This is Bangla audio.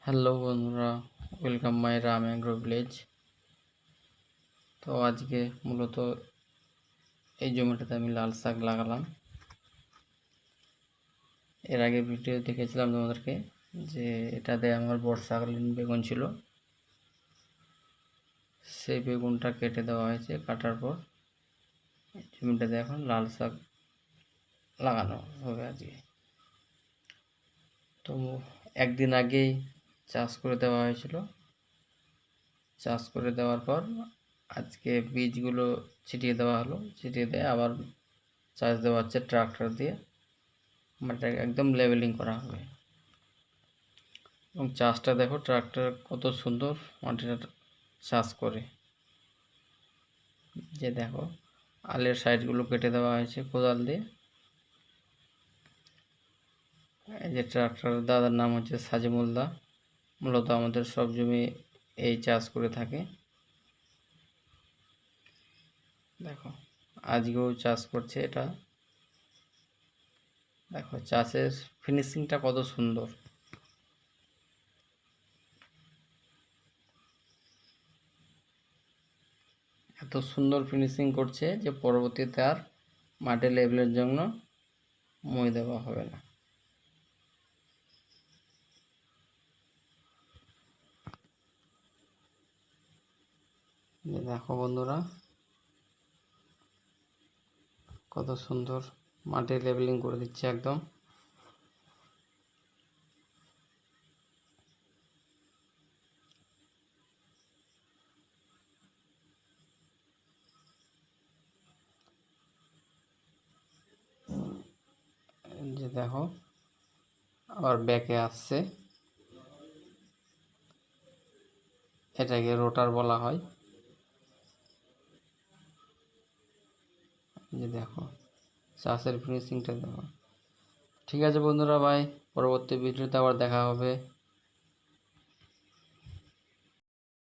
হ্যালো বন্ধুরা, welcome my Ram agro village. তো আজকে মূলত এই জমিটাতে আমি লাল শাক লাগালাম। এর আগে ভিডিও দেখেছিলাম তোমাদেরকে যে এটাতে আমার বর্ষাকালীন বেগুন ছিল, সেই বেগুনটা কেটে দেওয়া হয়েছে। কাটার পর জমিটাতে এখন লাল শাক লাগানো হবে আজকে। তো একদিন আগেই চাষ করে দেওয়া হয়েছিল। চাষ করে দেওয়ার পর আজকে বীজগুলো ছিটিয়ে দেওয়া হলো। ছিটিয়ে দিয়ে আবার চাষ দেওয়া হচ্ছে ট্রাক্টর দিয়ে। মাটিটাকে একদম লেভেলিং করা হবে। এবং চাষটা দেখো, ট্রাক্টর কত সুন্দর মাটিটা চাষ করে। যে দেখো, আলের সাইডগুলো কেটে দেওয়া হয়েছে কোদাল দিয়ে। এই যে ট্রাক্টর দাদার নাম হচ্ছে সাজিমুল দা। মূলত আমাদের সব জমি এই চাষ করে থাকে। দেখো, আজকেও চাষ করছে এটা। দেখো চাষের ফিনিশিংটা কত সুন্দর। এত সুন্দর ফিনিশিং করছে যে পরবর্তীতে আর মাটি লেভেলের জন্য মই দেওয়া হবে না। দেখো বন্ধুরা, কত সুন্দর মাটি লেভেলিং করে দিচ্ছে একদম। যে দেখো, আবার ব্যাকে আসছে। এটাকে রোটার বলা হয়। যে দেখো, চাষের ফিনিশিংটা দেখো। ঠিক আছে বন্ধুরা, ভাই, পরবর্তী ভিডিওতে আবার দেখা হবে।